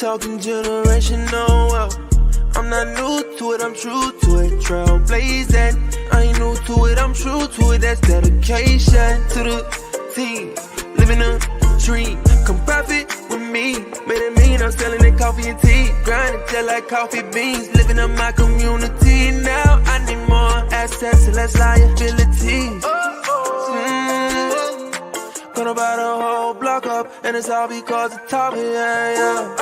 talking generational wealth. I'm not new to it, I'm true to it. Trailblazing, I ain't new to it, I'm true to it. That's dedication to the team. Living a dream, come profit with me. Made it mean I'm selling that coffee and tea. Grinding just like coffee beans. Living up my community. Now I need more assets and less liabilities. Gonna buy the whole block up, and it's all because of Tava, yeah.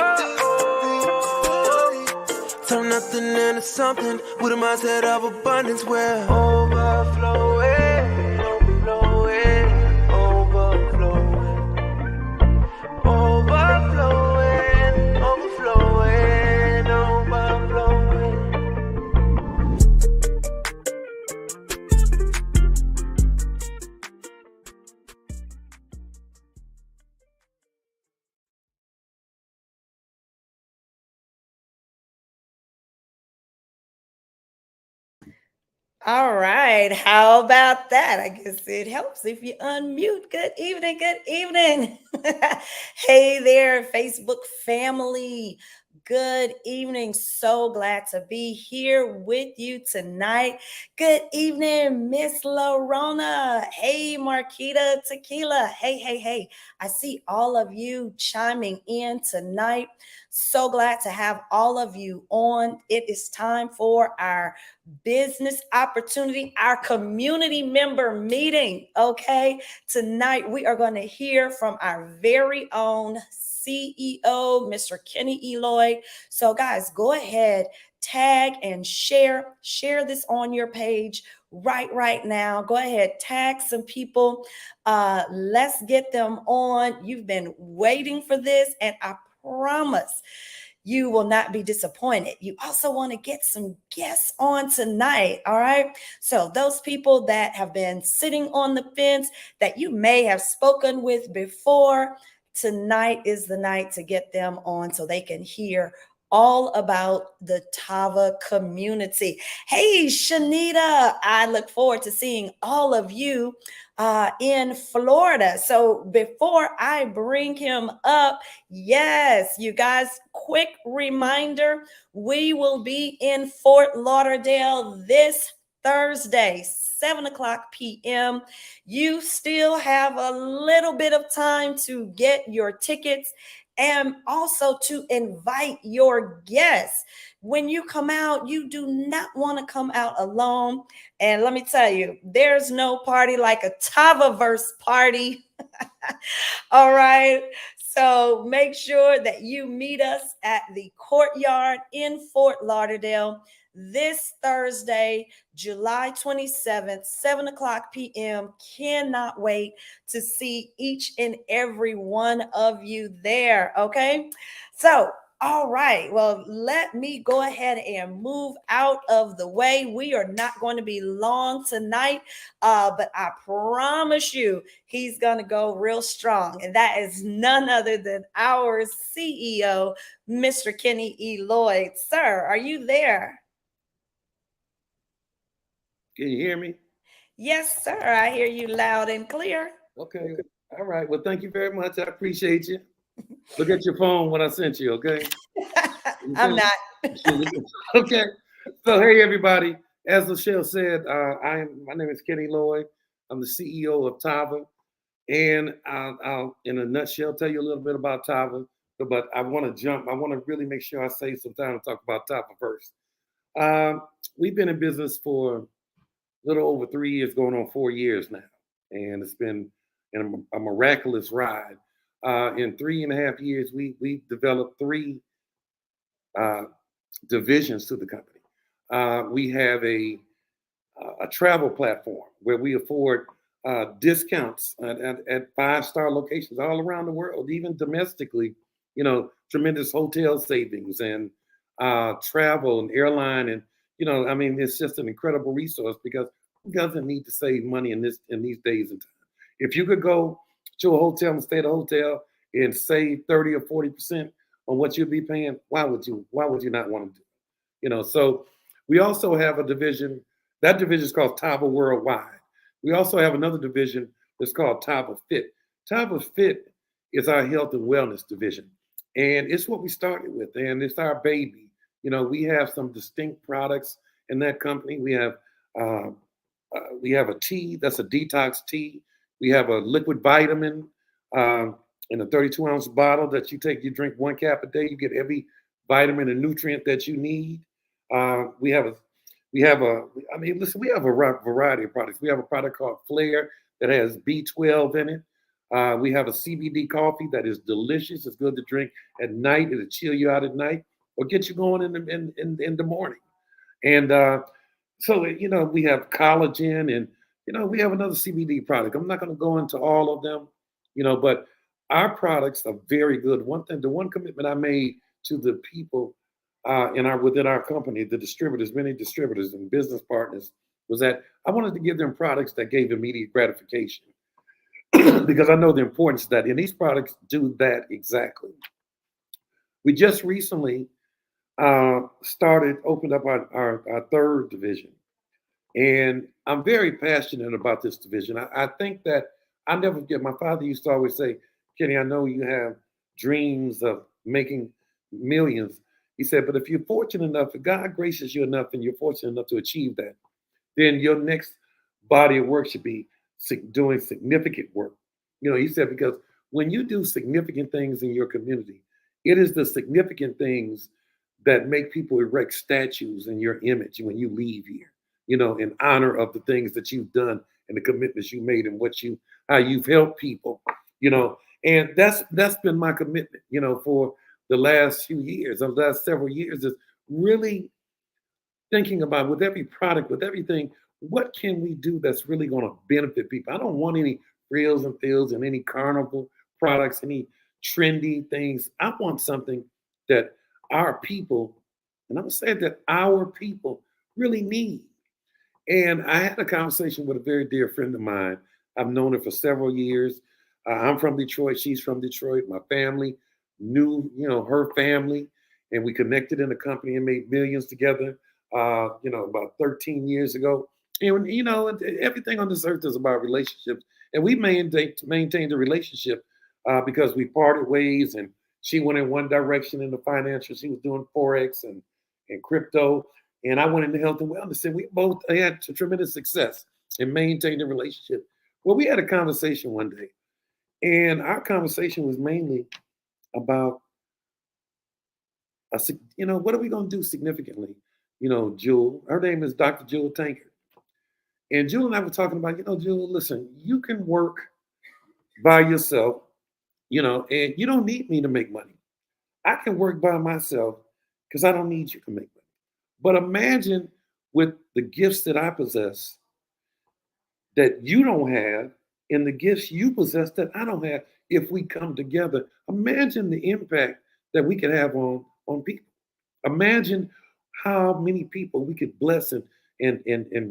Turn nothing into something with a mindset of abundance where overflowing, overflowing, overflowing, overflowing, overflowing, overflowing. All right. How about that? I guess it helps if you unmute. Good evening. Good evening. Hey there, Facebook family. Good evening. So glad to be here with you tonight. Good evening, Miss Lorona. Hey, Marquita Tequila. Hey. I see all of you chiming in tonight. So glad to have all of you on. It is time for our business opportunity, our community member meeting. Okay, tonight we are going to hear from our very own CEO, Mr. Kenny E. Lloyd. So guys, go ahead, tag and share this on your page right now. Go ahead, tag some people. Let's get them on. You've been waiting for this, and I promise you will not be disappointed. You also want to get some guests on tonight, all right? So those people that have been sitting on the fence that you may have spoken with before, tonight is the night to get them on so they can hear all about the Tava community. Hey, Shanita, I look forward to seeing all of you in Florida. So before I bring him up, yes, you guys, quick reminder, we will be in Fort Lauderdale this Thursday, 7:00 p.m. You still have a little bit of time to get your tickets and also to invite your guests. When you come out, you do not want to come out alone. And let me tell you, there's no party like a TavaVerse party. All right. So make sure that you meet us at the Courtyard in Fort Lauderdale this Thursday, July 27th, 7:00 p.m. Cannot wait to see each and every one of you there. Okay. So, all right. Well, let me go ahead and move out of the way. We are not going to be long tonight, but I promise you he's going to go real strong. And that is none other than our CEO, Mr. Kenny E. Lloyd. Sir, are you there? Can you hear me? Yes, sir. I hear you loud and clear. Okay. All right. Well, thank you very much. I appreciate you. Look at your phone when I sent you, okay? I'm not. Okay. So, hey, everybody. As Michelle said, my name is Kenny Lloyd. I'm the CEO of Tava. And I'll, in a nutshell, tell you a little bit about Tava. But I want to really make sure I save some time to talk about TavaVerse. We've been in business for a little over 3 years, going on 4 years now. And it's been a miraculous ride. In 3.5 years, we developed 3 divisions to the company. We have a travel platform where we afford discounts at 5-star locations all around the world, even domestically. Tremendous hotel savings and travel and airline, and it's just an incredible resource because who doesn't need to save money in these days and time? If you could go to a hotel and stay at a hotel and save 30 or 40% on what you'd be paying, why would you not want to do it? So we also have a division. That division is called Tava Worldwide. We also have another division that's called Tava Fit. Tava Fit is our health and wellness division. And it's what we started with, and it's our baby. We have some distinct products in that company. Uh, we have a tea that's a detox tea. We have a liquid vitamin in a 32-ounce bottle that you take. You drink 1 cap a day. You get every vitamin and nutrient that you need. Uh, we have a we have a. I mean, listen. We have a variety of products. We have a product called Flair that has B12 in it. We have a CBD coffee that is delicious. It's good to drink at night. It'll chill you out at night or get you going in the morning. And so, we have collagen and, we have another CBD product. I'm not going to go into all of them, but our products are very good. The one commitment I made to the people within our company, the distributors, many distributors and business partners, was that I wanted to give them products that gave immediate gratification because I know the importance of that. And these products do that exactly. We just recently opened up our third division. And I'm very passionate about this division. I think that I never forget, my father used to always say, Kenny, I know you have dreams of making millions. He said, but if you're fortunate enough, if God graces you enough and you're fortunate enough to achieve that, then your next body of work should be doing significant work. He said, because when you do significant things in your community, it is the significant things that make people erect statues in your image when you leave here, in honor of the things that you've done and the commitments you made and how you've helped people, and that's been my commitment, for the last few years, the last several years, is really thinking about with every product, with everything, what can we do that's really going to benefit people? I don't want any frills and fills and any carnival products, any trendy things. I want something that our people, and I'm saying that our people really need. And I had a conversation with a very dear friend of mine. I've known her for several years. I'm from Detroit. She's from Detroit. My family knew, her family, and we connected in a company and made millions together. About 13 years ago. And everything on this earth is about relationships, and we maintained a relationship because we parted ways, and she went in one direction in the financial. She was doing forex and crypto, and I went into health and wellness, and we both had tremendous success and maintained a relationship. Well, we had a conversation one day, and our conversation was mainly about, what are we going to do significantly? Jewel, her name is Dr. Jewel Tankard. And Jewel and I were talking about, Jewel, listen, you can work by yourself, and you don't need me to make money. I can work by myself because I don't need you to make money. But imagine with the gifts that I possess that you don't have and the gifts you possess that I don't have, if we come together, imagine the impact that we could have on people. Imagine how many people we could bless and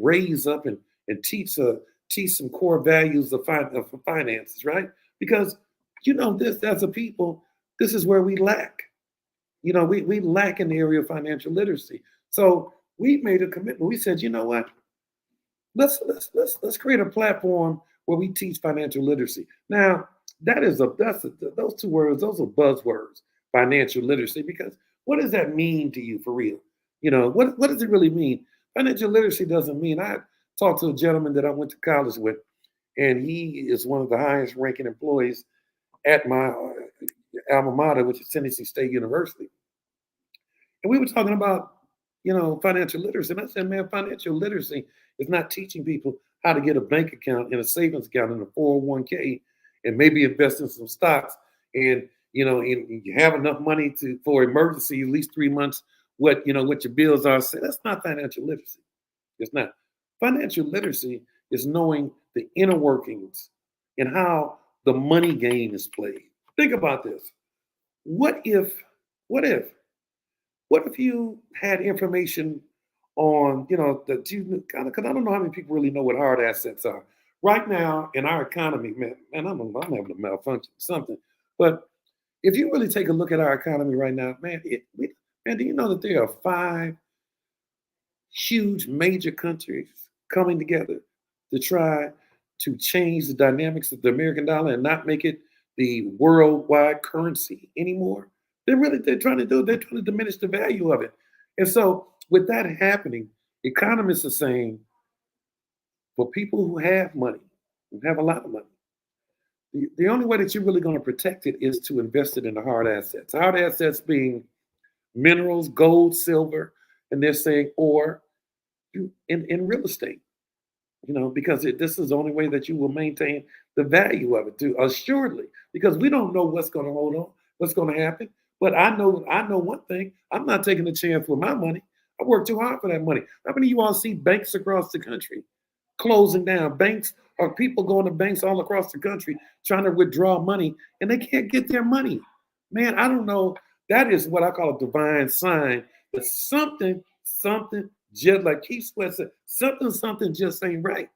raise up and teach some core values of finances, right? Because this as a people, this is where we lack. We lack in the area of financial literacy. So we made a commitment. We said, you know what? Let's create a platform where we teach financial literacy. Now, those two words, those are buzzwords, financial literacy, because what does that mean to you for real? What does it really mean? Financial literacy doesn't mean, I talked to a gentleman that I went to college with, and he is one of the highest ranking employees at my alma mater, which is Tennessee State University. And we were talking about, financial literacy. And I said, man, financial literacy is not teaching people how to get a bank account and a savings account and a 401k and maybe invest in some stocks and you have enough money for emergency, at least 3 months, what your bills are. So that's not financial literacy. It's not. Financial literacy is knowing the inner workings and how the money game is played. Think about this. What if you had information on, that you kind of, because I don't know how many people really know what hard assets are. Right now in our economy, man, I'm having a malfunction, something. But if you really take a look at our economy right now, man, do you know that there are 5 huge major countries coming together to try to change the dynamics of the American dollar and not make it the worldwide currency anymore? They're trying to diminish the value of it. And so with that happening, economists are saying for people who have money, who have a lot of money, the only way that you're really going to protect it is to invest it in the hard assets. Hard assets being minerals, gold, silver, and they're saying, or in real estate, because this is the only way that you will maintain the value of it, too, assuredly, because we don't know what's going to hold on, what's going to happen. But I know one thing: I'm not taking a chance with my money. I work too hard for that money. How many of you all see banks across the country closing down? Banks or people going to banks all across the country trying to withdraw money, and they can't get their money. Man, I don't know. That is what I call a divine sign that something just like Keith Sweat said, something just ain't right.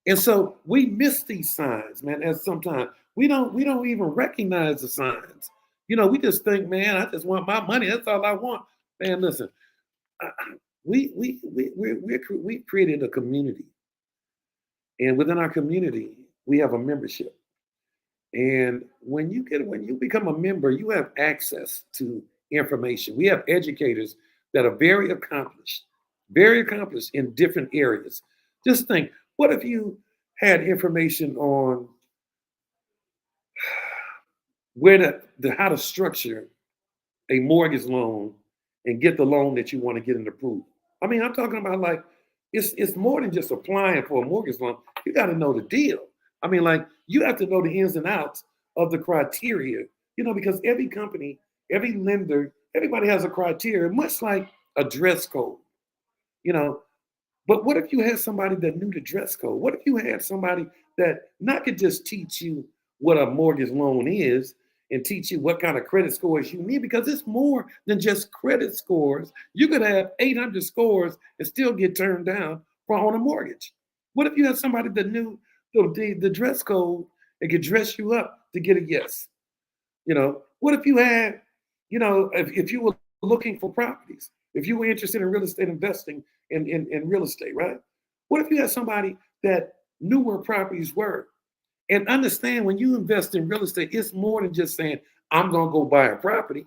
And so we miss these signs, man. And sometimes we don't even recognize the signs. We just think, man, I just want my money. That's all I want. Man, listen, we created a community, and within our community, we have a membership. And when you become a member, you have access to information. We have educators that are very accomplished in different areas. Just think, what if you had information on how to structure a mortgage loan and get the loan that you want to get and approved? I mean, I'm talking about like it's more than just applying for a mortgage loan. You got to know the deal. I mean, like you have to know the ins and outs of the criteria, because every company, every lender, everybody has a criteria, much like a dress code, But what if you had somebody that knew the dress code? What if you had somebody that not could just teach you what a mortgage loan is and teach you what kind of credit scores you need? Because it's more than just credit scores. You could have 800 scores and still get turned down on a mortgage. What if you had somebody that knew the dress code and could dress you up to get a yes? What if you had, if you were looking for properties, if you were interested in real estate investing in real estate, right? What if you had somebody that knew where properties were and understand when you invest in real estate, it's more than just saying, I'm going to go buy a property.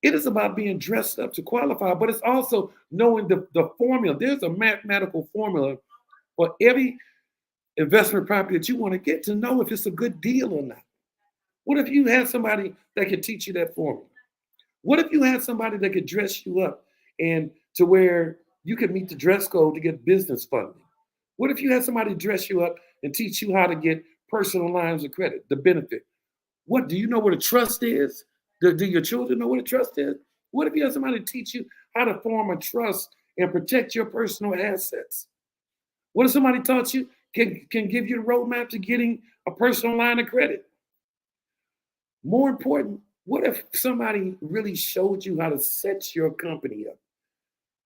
It is about being dressed up to qualify, but it's also knowing the formula. There's a mathematical formula for every investment property that you want to get to know if it's a good deal or not. What if you had somebody that could teach you that formula? What if you had somebody that could dress you up and to where you could meet the dress code to get business funding? What if you had somebody dress you up and teach you how to get personal lines of credit, the benefit? What, do you know what a trust is? Do your children know what a trust is? What if you had somebody teach you how to form a trust and protect your personal assets? What if somebody taught you, can give you the roadmap to getting a personal line of credit? More important, what if somebody really showed you how to set your company up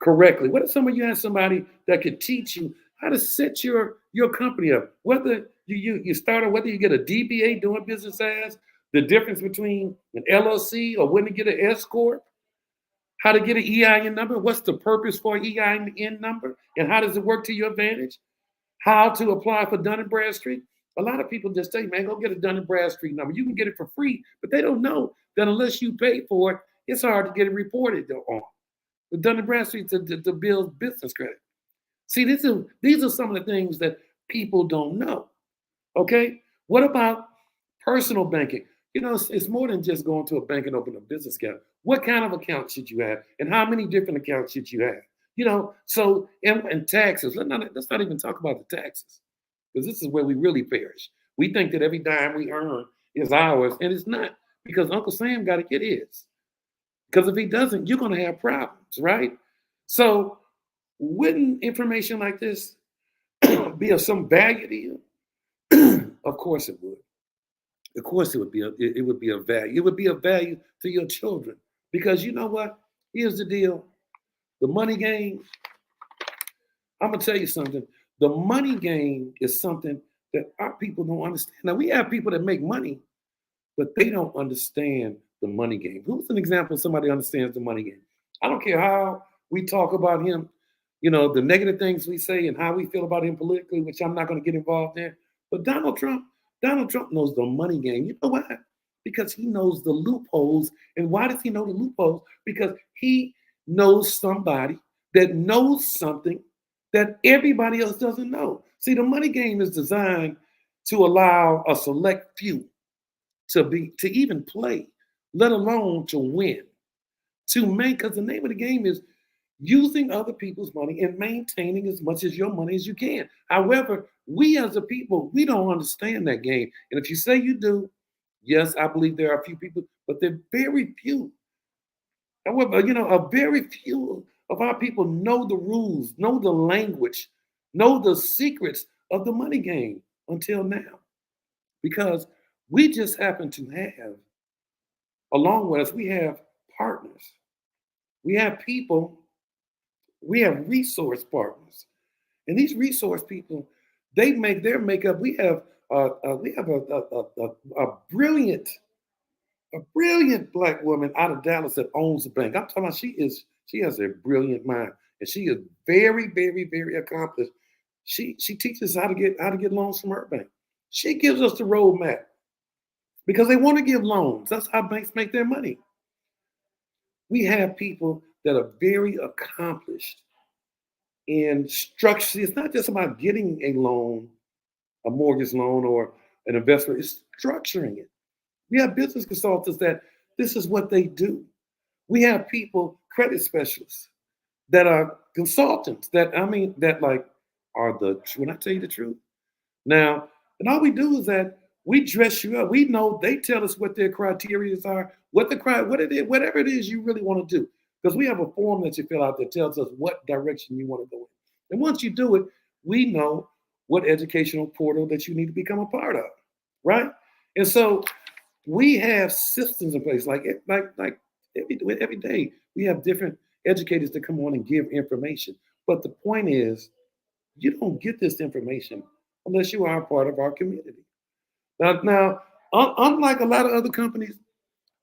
correctly? What if some of you had somebody that could teach you how to set your company up? Whether you start, or whether you get a DBA, doing business as, the difference between an LLC or when to get an S corp, how to get an EIN number, what's the purpose for an EIN number, and how does it work to your advantage? How to apply for Dun & Bradstreet. A lot of people just say, man, go get a Dun & Bradstreet number. You can get it for free, but they don't know that unless you pay for it, it's hard to get it reported on. The Dun & Bradstreet to build business credit. See, these are some of the things that people don't know. Okay? What about personal banking? It's more than just going to a bank and opening a business account. What kind of account should you have? And how many different accounts should you have? So, and taxes. Let's not even talk about the taxes, because this is where we really perish. We think that every dime we earn is ours, and it's not, because Uncle Sam got to get his. Because if he doesn't, you're going to have problems, right? So wouldn't information like this be of some value to you? Of course it would. Of course it would be of value. It would be of value to your children, because you know what? Here's the deal. The money game, I'm going to tell you something. The money game is something that our people don't understand. Now, we have people that make money, but they don't understand the money game. Who's an example of somebody who understands the money game? I don't care how we talk about him, the negative things we say and how we feel about him politically, which I'm not going to get involved in. But Donald Trump knows the money game. You know why? Because he knows the loopholes. And why does he know the loopholes? Because he knows somebody that knows something that everybody else doesn't know. See, the money game is designed to allow a select few to even play, let alone to win, to make, because the name of the game is using other people's money and maintaining as much as your money as you can. However, we as a people, we don't understand that game. And if you say you do, yes, I believe there are a few people, but they're very few. However, a very few of our people know the rules, know the language, know the secrets of the money game until now. Because we just happen to have, along with us, we have partners. We have people, we have resource partners. And these resource people, they make their makeup. We have a brilliant black woman out of Dallas that owns a bank. I'm talking about she has a brilliant mind, and she is very, very, very accomplished. She teaches how to get loans from her bank. She gives us the roadmap because they want to give loans. That's how banks make their money. We have people that are very accomplished in structure. It's not just about getting a loan, a mortgage loan, or an investment. It's structuring it. We have business consultants that this is what they do. We have people, credit specialists, that are consultants that when I tell you the truth. Now, and all we do is that we dress you up. We know they tell us what their criteria are, whatever it is you really want to do. Because we have a form that you fill out that tells us what direction you want to go in. And once you do it, we know what educational portal that you need to become a part of, right? And so we have systems in place, like every day we have different educators that come on and give information. But the point is, you don't get this information unless you are a part of our community. Now, unlike a lot of other companies,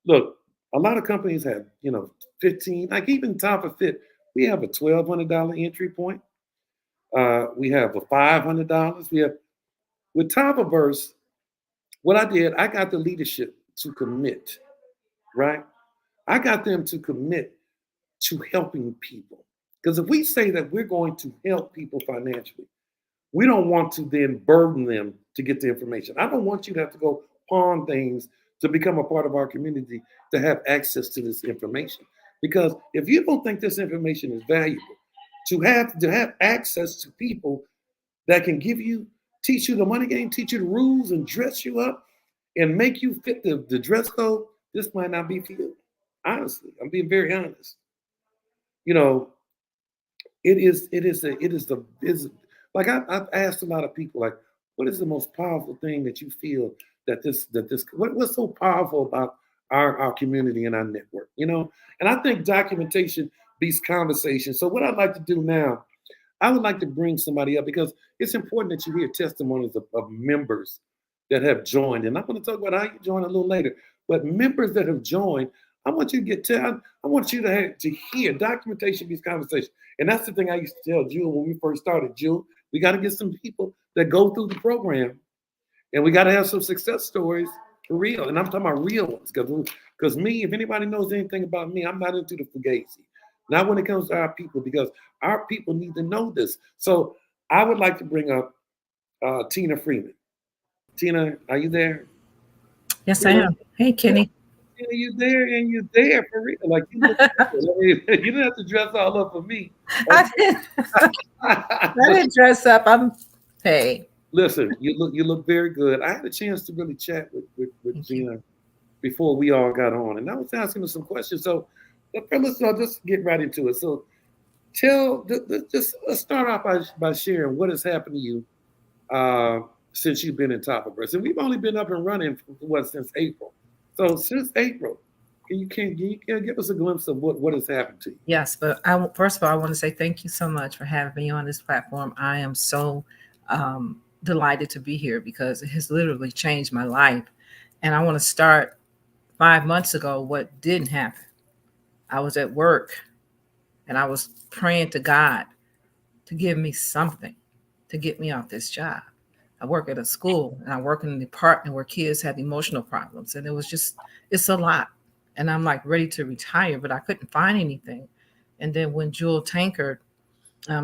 look, a lot of companies have 15, like even Tava Fit, we have a $1,200 entry point. We have a $500. We have with TavaVerse. What I did, I got the leadership to commit, right? I got them to commit to helping people. Because if we say that we're going to help people financially, we don't want to then burden them to get the information. I don't want you to have to go pawn things to become a part of our community to have access to this information. Because if you don't think this information is valuable, to have access to people that can teach you the money game, teach you the rules, and dress you up and make you fit the dress code, this might not be for you. Honestly, I'm being very honest. Like I've asked a lot of people, like, what is the most powerful thing that you feel what's so powerful about our community and our network, And I think documentation beats conversation. So what I'd like to do now, I would like to bring somebody up because it's important that you hear testimonies of members that have joined. And I'm going to talk about how you join a little later. But members that have joined, I want you to I want you to hear documentation beats conversation. And that's the thing I used to tell Jewel when we first started. Jewel, we got to get some people that go through the program, and we got to have some success stories for real. And I'm talking about real ones. Because me, if anybody knows anything about me, I'm not into the fugazi. Not when it comes to our people, because our people need to know this. So I would like to bring up Tina Freeman. Tina, are you there? Yes, I am. Hey, Kenny. Tina, you there, and you're there for real. Like you didn't have to dress all up for me. I didn't dress up. Hey. Listen, you look very good. I had a chance to really chat with Tina before we all got on, and I was asking her some questions. So let's just get right into it. So let's start off by sharing what has happened to you since you've been in TavaVerse. And we've only been up and running since April. So since April, can you give us a glimpse of what has happened to you? Yes, but first of all, I want to say thank you so much for having me on this platform. I am so delighted to be here because it has literally changed my life. And I want to start 5 months ago, what didn't happen. I was at work and I was praying to God to give me something to get me off this job. I work at a school and I work in a department where kids have emotional problems. And it's a lot. And I'm like ready to retire, but I couldn't find anything. And then when Jewel Tankard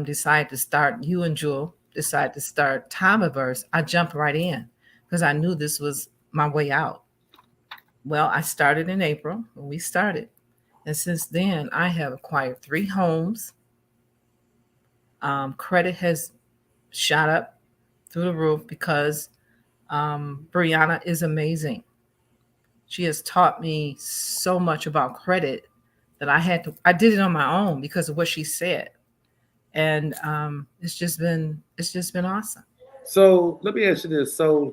decided to start, you and Jewel decided to start TavaVerse, I jumped right in because I knew this was my way out. Well, I started in April when we started. And since then, I have acquired 3 homes. Credit has shot up through the roof because Brianna is amazing. She has taught me so much about credit that I did it on my own because of what she said. And it's just been awesome. So let me ask you this. So,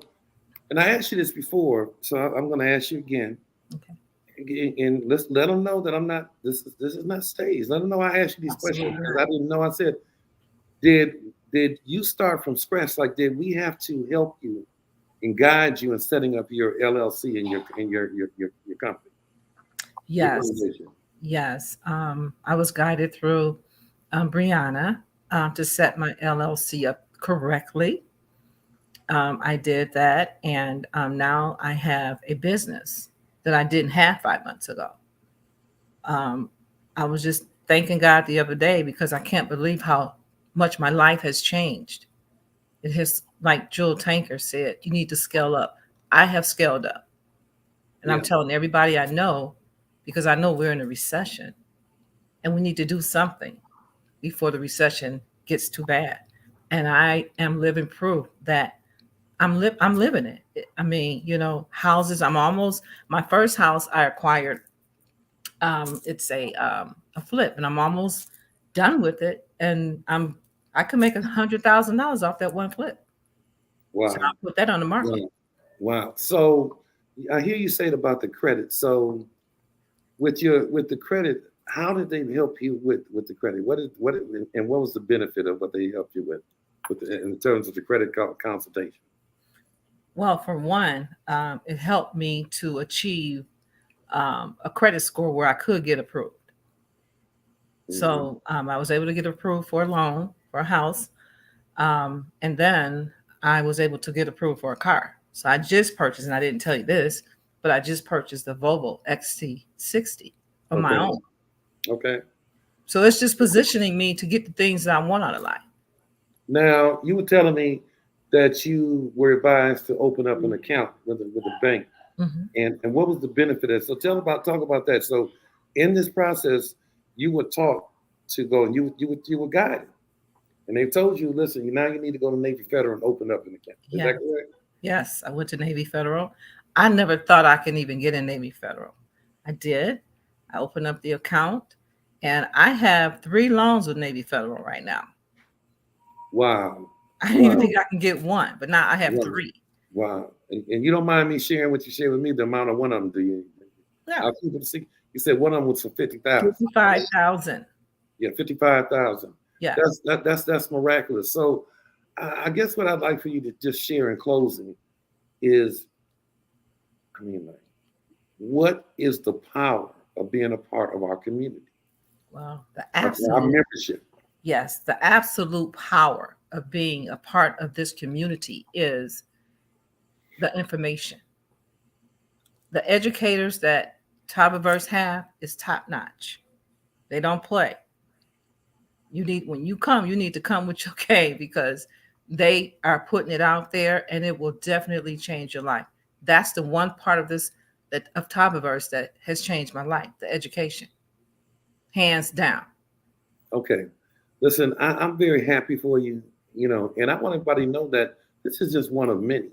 and I asked you this before, so I'm going to ask you again. Okay. And let's let them know that I'm not. This is not staged. Let them know I asked you these questions because I didn't know. I said, did you start from scratch? Like, did we have to help you and guide you in setting up your LLC and your company? Yes. Yes. I was guided through Brianna to set my LLC up correctly. I did that, and now I have a business that I didn't have 5 months ago. I was just thanking God the other day because I can't believe how much my life has changed. It has, like Jewel Tanker said, you need to scale up. I have scaled up. And I'm telling everybody I know, because I know we're in a recession and we need to do something before the recession gets too bad. And I am living proof that I'm living it. I mean, houses, my first house I acquired, it's a flip, and I'm almost done with it. And I could make $100,000 off that one flip. Wow. So I'll put that on the market. Wow. So I hear you say about the credit. So with the credit, how did they help you with the credit? What was the benefit of what they helped you with in terms of the credit consultation? Well, for one, it helped me to achieve a credit score where I could get approved. Mm-hmm. So I was able to get approved for a loan for a house. And then I was able to get approved for a car. So I just purchased, and I didn't tell you this, but I just purchased the Volvo XT60 on my own. Okay. So it's just positioning me to get the things that I want out of life. Now, you were telling me that you were advised to open up an account with a bank. Mm-hmm. And what was the benefit of it? So talk about that. So in this process, you were taught to go, and you were guided. And they told you, listen, now you need to go to Navy Federal and open up an account. Is that correct? Yes, I went to Navy Federal. I never thought I could even get in Navy Federal. I did. I opened up the account, and I have 3 loans with Navy Federal right now. Wow. I didn't even think I can get one, but now I have 3. Wow. And you don't mind me sharing what you shared with me, the amount of one of them, do you? No. You said one of them was for $50,000. $55,000. Yeah, $55,000. Yeah. That's miraculous. So I guess what I'd like for you to just share in closing is, what is the power of being a part of our community? Well, our membership. Yes, the absolute power of being a part of this community is the information. The educators that TavaVerse have is top notch. They don't play. When you come, you need to come with your K, because they are putting it out there, and it will definitely change your life. That's the one part of of TavaVerse that has changed my life, the education, hands down. Okay. Listen, I'm very happy for you, and I want everybody to know that this is just one of many.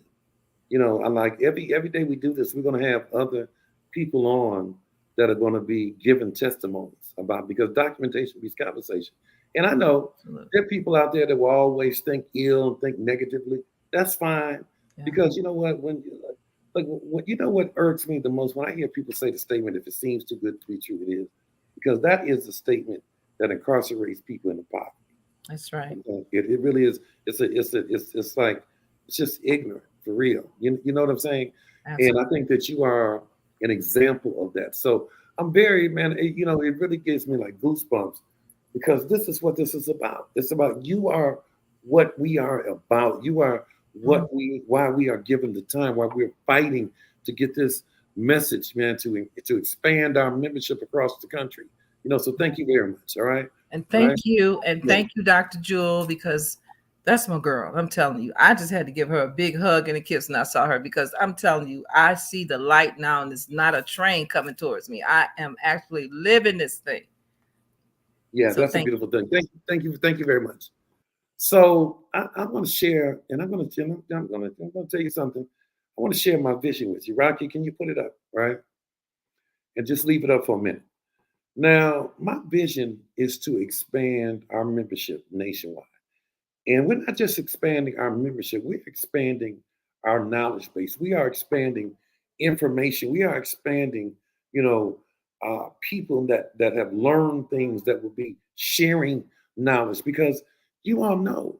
I like every day we do this, we're going to have other people on that are going to be giving testimonies about, because documentation beats conversation. And I know there are people out there that will always think ill and think negatively. That's fine, because you know what? What irks me the most when I hear people say the statement, "If it seems too good to be true, it is," because that is the statement that incarcerates people in the poverty. That's right. It really is. It's like, it's just ignorant for real. You know what I'm saying? Absolutely. And I think that you are an example of that. So I'm very, man, it really gives me like goosebumps, because this is what this is about. It's about, you are what we are about. You are why we are given the time, why we're fighting to get this message, man, to expand our membership across the country. So thank you very much. All right. And All thank right. you. And Yeah. thank you, Dr. Jewel, because that's my girl. I'm telling you, I just had to give her a big hug and a kiss when I saw her, because I'm telling you, I see the light now, and it's not a train coming towards me. I am actually living this thing. Yeah, So that's a beautiful thing. Thank you very much. So I'm going to share, and I'm going to tell you something. I want to share my vision with you. Rocky, can you put it up, right? And just leave it up for a minute. Now, my vision is to expand our membership nationwide. And we're not just expanding our membership, we're expanding our knowledge base. We are expanding information. We are expanding, people that have learned things that will be sharing knowledge, because you all know,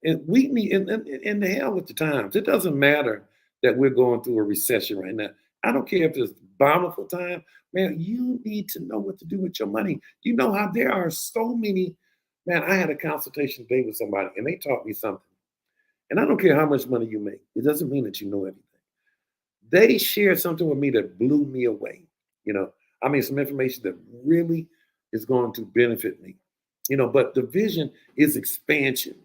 and we need, and the hell with the times. It doesn't matter that we're going through a recession right now. I don't care if it's bountiful time, man. You need to know what to do with your money. You know how there are so many. Man, I had a consultation today with somebody, and they taught me something. And I don't care how much money you make. It doesn't mean that you know everything. They shared something with me that blew me away. Some information that really is going to benefit me. But the vision is expansion.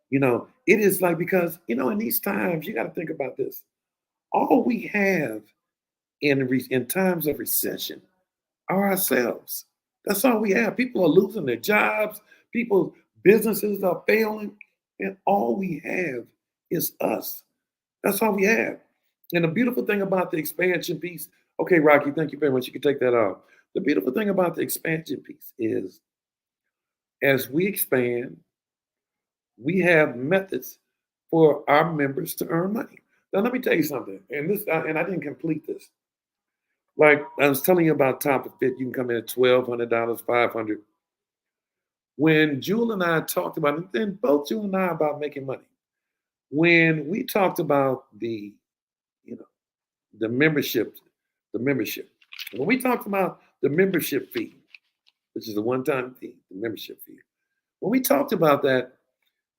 It is like, because, in these times, you got to think about this. All we have in times of recession are ourselves. That's all we have. People are losing their jobs. People, businesses are failing. And all we have is us. That's all we have. And the beautiful thing about the expansion piece, okay, Rocky, thank you very much. You can take that off. The beautiful thing about the expansion piece is, as we expand, we have methods for our members to earn money. Now, let me tell you something. And I didn't complete this. Like I was telling you about Tava Fit, you can come in at $1,200, $500. When Jewel and I talked about it, then both Jewel and I about making money. When we talked about the membership, when we talked about the membership fee, which is a one-time fee, the membership fee. When we talked about that,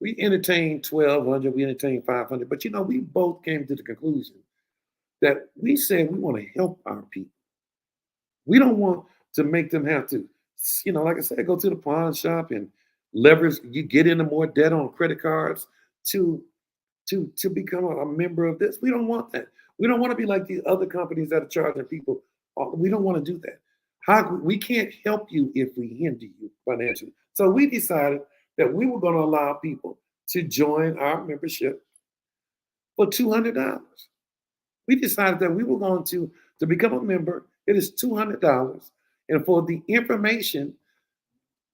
we entertained 1,200, we entertained 500, but we both came to the conclusion that we said we want to help our people. We don't want to make them have to, like I said, go to the pawn shop and leverage, you get into more debt on credit cards to become a member of this. We don't want that. We don't want to be like the other companies that are charging people. We don't want to do that. We can't help you if we hinder you financially. So we decided that we were going to allow people to join our membership for $200. We decided that we were going to become a member. It is $200, and for the information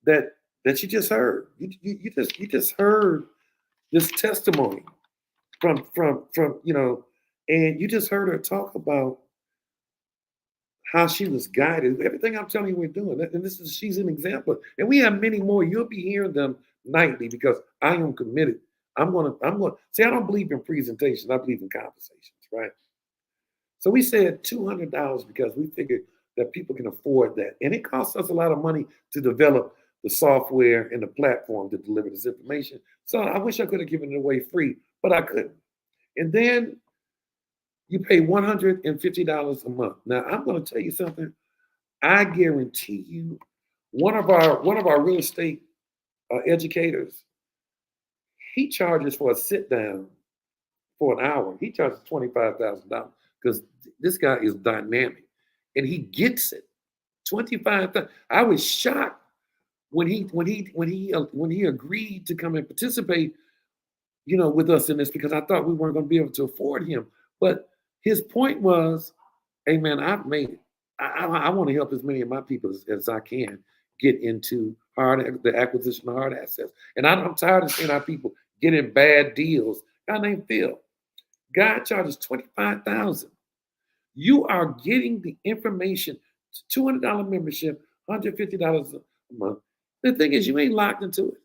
that you just heard, you just heard this testimony from and you just heard her talk about how she was guided. Everything I'm telling you we're doing, and she's an example. And we have many more. You'll be hearing them nightly, because I am committed. I'm going see, I don't believe in presentations. I believe in conversations, right? So we said $200 because we figured that people can afford that. And it costs us a lot of money to develop the software and the platform to deliver this information. So I wish I could have given it away free, but I couldn't. And then you pay $150 a month. Now, I'm going to tell you something. I guarantee you, one of our real estate educators, he charges for a sit down for an hour. He charges $25,000 because this guy is dynamic and he gets it. $25,000. I was shocked when he agreed to come and participate, with us in this, because I thought we weren't going to be able to afford him. But his point was, hey man, I've made it. I want to help as many of my people as I can get into the acquisition of hard assets. And I'm tired of seeing our people getting bad deals. Guy named Phil. Guy charges $25,000. You are getting the information, $200 membership, $150 a month. The thing is, you ain't locked into it.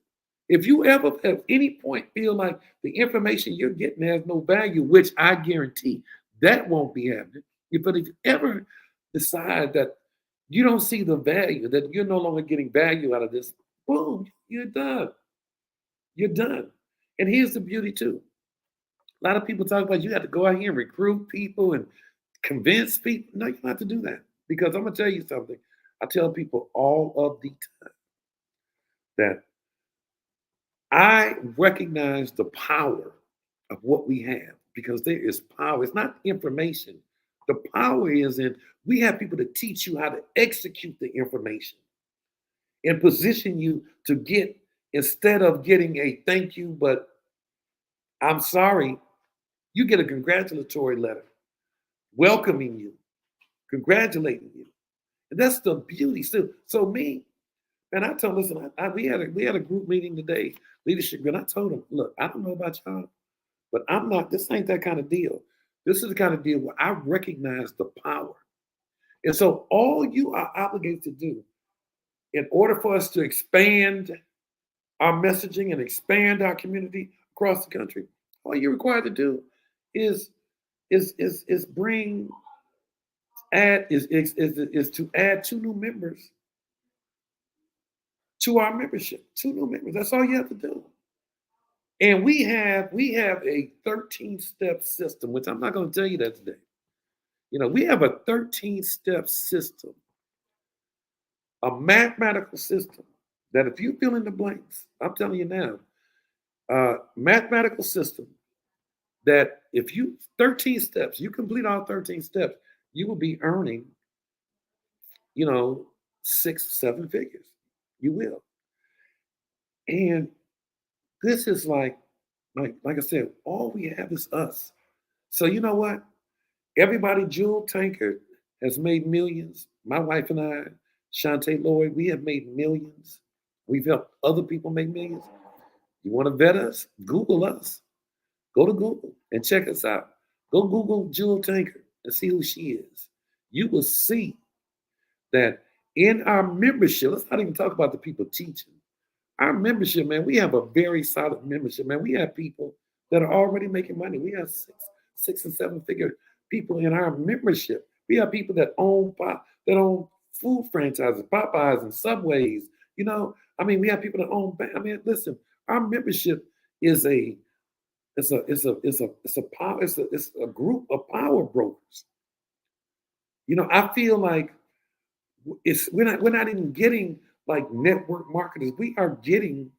If you ever at any point feel like the information you're getting has no value, which I guarantee that won't be happening. But if you ever decide that you don't see the value, that you're no longer getting value out of this, boom, you're done. You're done. And here's the beauty too. A lot of people talk about you have to go out here and recruit people and convince people. No, you don't have to do that. Because I'm going to tell you something. I tell people all of the time that I recognize the power of what we have because there is power. It's not information. The power is in we have people to teach you how to execute the information and position you to get, instead of getting a thank you, but I'm sorry, you get a congratulatory letter welcoming you, congratulating you. And that's the beauty. So me, and I told, listen, we had a group meeting today, leadership, and I told them, look, I don't know about y'all, but I'm not, this ain't that kind of deal. This is the kind of deal where I recognize the power. And so all you are obligated to do in order for us to expand our messaging and expand our community across the country, all you're required to do is to add 2 new members to our membership. 2 new members. That's all you have to do. And we have a 13-step system, which I'm not going to tell you that today. You know, we have a 13-step system, a mathematical system that if you fill in the blanks, I'm telling you now, mathematical system that if you 13 steps, you complete all 13 steps, you will be earning, 6, 7 figures. You will. And this is like I said, all we have is us. So you know what? Everybody, Jewel Tankard has made millions. My wife and I, Lloyd, we have made millions. We've helped other people make millions. You want to vet us? Google us. Go to Google and check us out. Go Google Jewel Tankard and see who she is. You will see that in our membership, let's not even talk about the people teaching. Our membership, man, we have a very solid membership, man. We have people that are already making money. We have six and 7 figure people in our membership. We have people that own food franchises, Popeyes and Subways. We have people that own. Listen, our membership is a group of power brokers. I feel like we're not even getting like network marketers. We are getting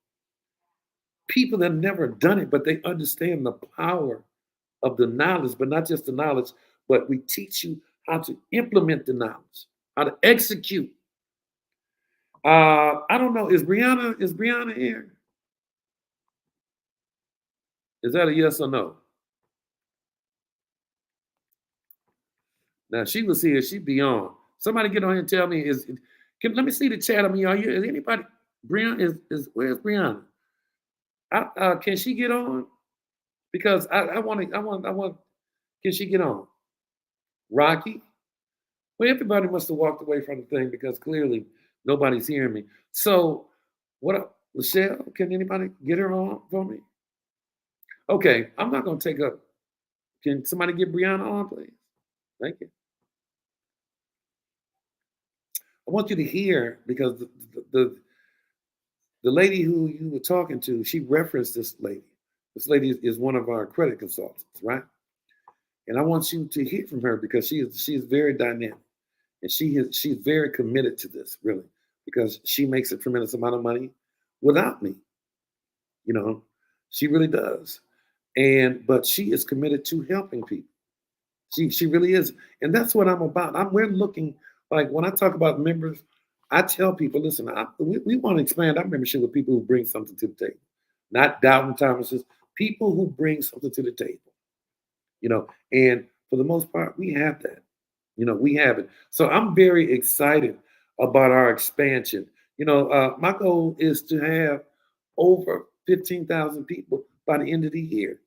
people that have never done it, but they understand the power of the knowledge, but not just the knowledge, but we teach you how to implement the knowledge, how to execute. I don't know. Is Brianna here? Is that a yes or no? Now, she was here. She'd be on. Somebody get on here and tell me, let me see the chat. Is anybody, Brianna, where's Brianna? Can she get on? Because I want, can she get on? Rocky? Well, everybody must have walked away from the thing because clearly nobody's hearing me. So, what up? Michelle, can anybody get her on for me? Okay, I'm not going to take up. Can somebody get Brianna on, please? Thank you. I want you to hear, because the lady who you were talking to, she referenced this lady. This lady is one of our credit consultants, right? And I want you to hear from her because she is very dynamic, and she's very committed to this, really, because she makes a tremendous amount of money without me. She really does, but she is committed to helping people. She really is, and that's what I'm about. We're looking. Like when I talk about members, I tell people, listen, we want to expand our membership with people who bring something to the table, not doubting Thomases, people who bring something to the table, and for the most part, we have that, we have it. So I'm very excited about our expansion. My goal is to have over 15,000 people by the end of the year.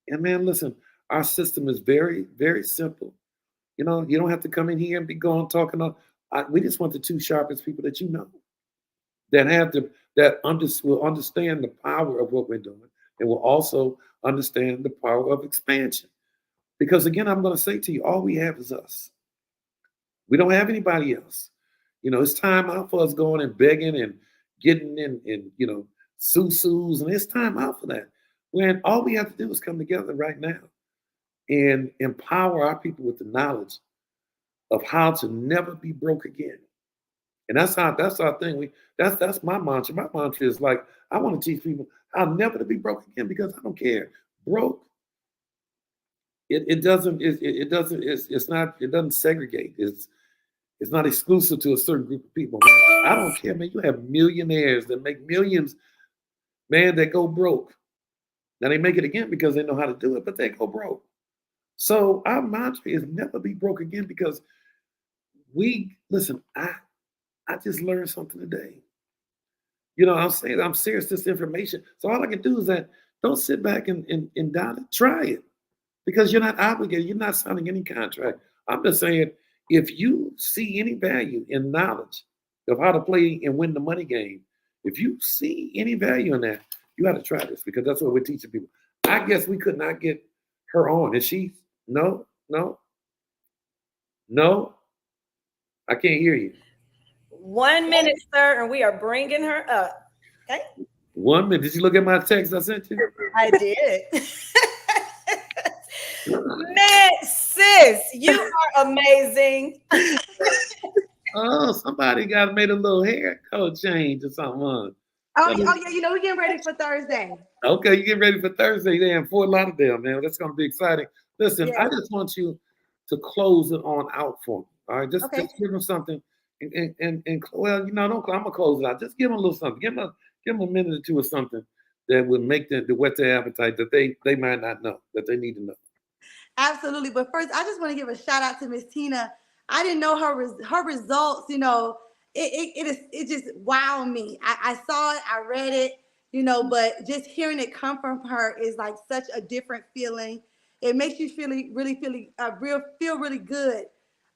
And man, listen, our system is very, very simple. You don't have to come in here and be going talking. We just want the 2 sharpest people that will understand the power of what we're doing, and will also understand the power of expansion. Because again, I'm going to say to you, all we have is us. We don't have anybody else. It's time out for us going and begging and getting in, susus, and it's time out for that. when all we have to do is come together right now and empower our people with the knowledge of how to never be broke again. And that's our thing. That's my mantra. My mantra is like, I want to teach people how never to be broke again, because I don't care. Broke. It doesn't segregate. It's not exclusive to a certain group of people. Man, I don't care, man. You have millionaires that make millions, man, that go broke. Now they make it again because they know how to do it, but they go broke. So our mantra is never be broke again, because listen, I just learned something today. You know, I'm saying I'm serious, this information. So all I can do is that don't sit back and doubt it. Try it. Because you're not obligated. You're not signing any contract. I'm just saying, if you see any value in knowledge of how to play and win the money game, if you see any value in that, you got to try this, because that's what we're teaching people. I guess we could not get her on. Is she? No. I can't hear you. 1 minute, sir, and we are bringing her up. Okay. 1 minute. Did you look at my text I sent you? I did. Man, sis, you are amazing. Oh, somebody got made a little hair code change or something. Oh yeah, you know, we're getting ready for Thursday. Okay, you get ready for Thursday there in Fort Lauderdale, man. That's going to be exciting. Listen, I just want you to close it on out for me. All right, just give them something. And well, you know, I'm gonna close it out. Just give them a little something. Give them a minute or two or something that would make them whet their appetite, that they might not know, that they need to know. Absolutely. But first, I just want to give a shout out to Miss Tina. I didn't know her results. You know, it just wowed me. I saw it, I read it, you know, but just hearing it come from her is like such a different feeling. It makes you feel really good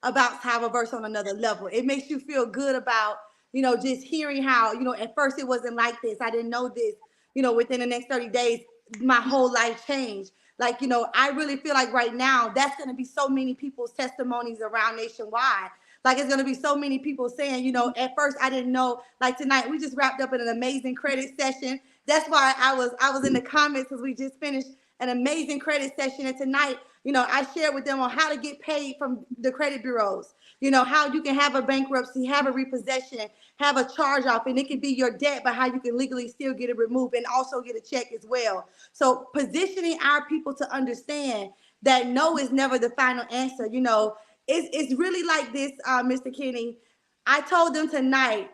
about TavaVerse on another level. It makes you feel good about, you know, just hearing how, you know, at first it wasn't like this. I didn't know this, you know, within the next 30 days, my whole life changed. Like, you know, I really feel like right now, that's going to be so many people's testimonies around nationwide. Like, it's going to be so many people saying, you know, at first I didn't know. Like tonight, we just wrapped up in an amazing credit session. That's why I was in the comments, because we just finished an amazing credit session. And tonight, you know, I shared with them on how to get paid from the credit bureaus, you know, how you can have a bankruptcy, have a repossession, have a charge off, and it can be your debt, but how you can legally still get it removed and also get a check as well. So positioning our people to understand that no is never the final answer. You know, it's really like this, Mr. Kenny. I told them tonight,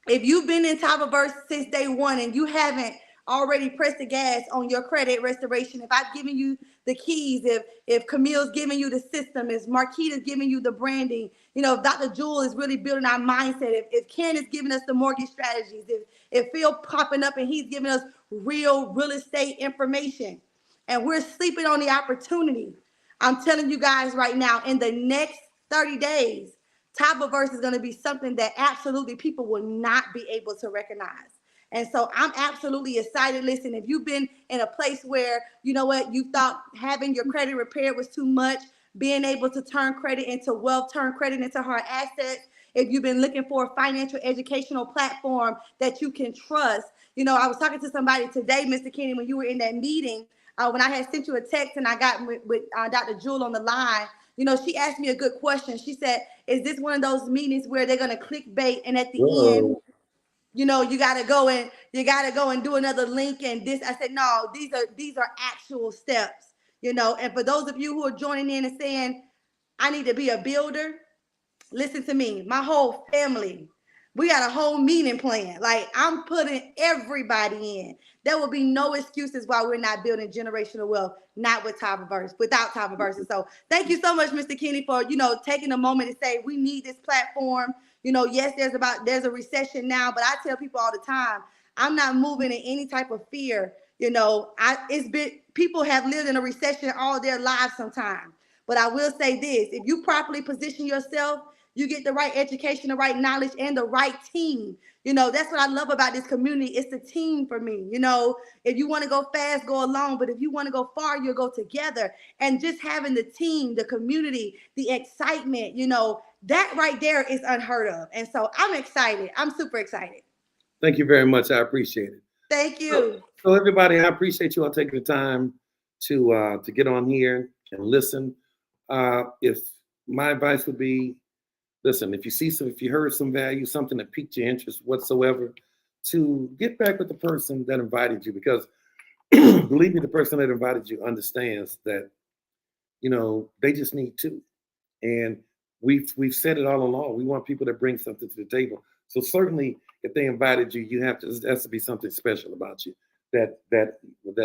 if you've been in TavaVerse since day one and you haven't already pressed the gas on your credit restoration, if I've given you the keys, if Camille's giving you the system, if Marquita's giving you the branding, you know, if Dr. Jewel is really building our mindset, if Ken is giving us the mortgage strategies, if Phil popping up and he's giving us real estate information, and we're sleeping on the opportunity, I'm telling you guys right now, in the next 30 days, TavaVerse is going to be something that absolutely people will not be able to recognize. And so I'm absolutely excited. Listen, if you've been in a place where, you know what, you thought having your credit repaired was too much, being able to turn credit into wealth, turn credit into hard assets, if you've been looking for a financial educational platform that you can trust. You know, I was talking to somebody today, Mr. Kenny, when you were in that meeting, when I had sent you a text and I got with Dr. Jewel on the line. You know, she asked me a good question. She said, is this one of those meetings where they're going to clickbait and at the end, you know, you got to go and do another link and this? I said, no, these are actual steps, you know. And for those of you who are joining in and saying, I need to be a builder, listen to me. My whole family, we got a whole meeting plan. Like, I'm putting everybody in. There will be no excuses why we're not building generational wealth, not with TavaVerse, without TavaVerse. And so thank you so much, Mr. Kenny, for, you know, taking a moment to say we need this platform. You know, yes, there's a recession now, but I tell people all the time, I'm not moving in any type of fear. You know, people have lived in a recession all their lives sometimes. But I will say this, if you properly position yourself, you get the right education, the right knowledge, and the right team. You know, that's what I love about this community. It's the team for me. You know, if you want to go fast, go alone. But if you want to go far, you'll go together. And just having the team, the community, the excitement, you know, that right there is unheard of. And so I'm excited. I'm super excited. Thank you very much. I appreciate it. Thank you. So everybody, I appreciate you all taking the time to get on here and listen. If my advice would be, listen, if you heard some value, something that piqued your interest whatsoever, to get back with the person that invited you, because believe me, the person that invited you understands that, they just need two. And we've said it all along. We want people that bring something to the table. So certainly, if they invited you, there has to be something special about you that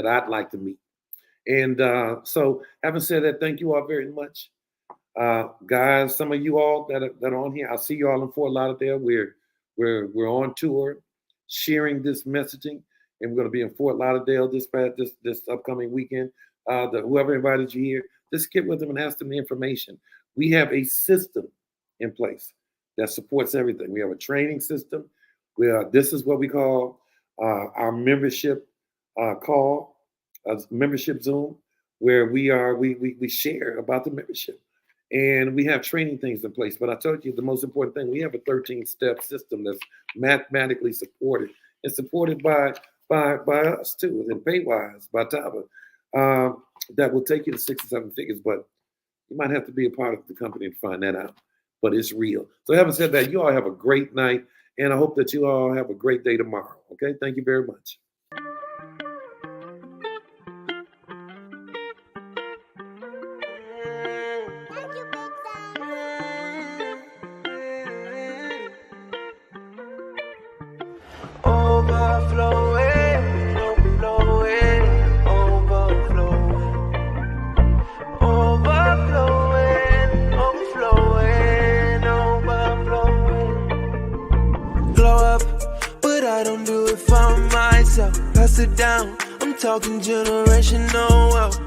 I'd like to meet. And so, having said that, thank you all very much, guys. Some of you all that are on here, I'll see you all in Fort Lauderdale. We're on tour, sharing this messaging, and we're going to be in Fort Lauderdale this upcoming weekend. Whoever invited you here, just get with them and ask them the information. We have a system in place that supports everything. We have a training system. This is what we call our membership call, membership Zoom, where we share about the membership. And we have training things in place. But I told you the most important thing, we have a 13-step system that's mathematically supported. It's supported by us too, and pay-wise, by Tava, that will take you to 6 or 7 figures. But you might have to be a part of the company to find that out. But it's real. So having said that, you all have a great night. And I hope that you all have a great day tomorrow. Okay? Thank you very much. Pass it down, I'm talking generational wealth.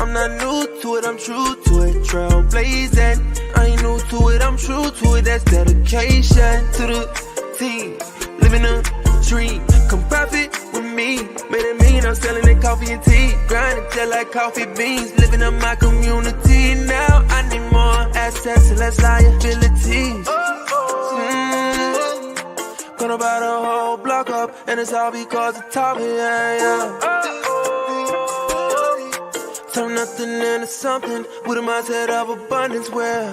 I'm not new to it, I'm true to it. Trailblazing, I ain't new to it, I'm true to it. That's dedication to the team. Living a dream, come profit with me. Made it mean I'm selling that coffee and tea. Grinding just like coffee beans. Living up my community. Now I need more assets and less liabilities. Gonna buy the whole block up, and it's all because of Tava, yeah. Turn nothing into something with a mindset of abundance where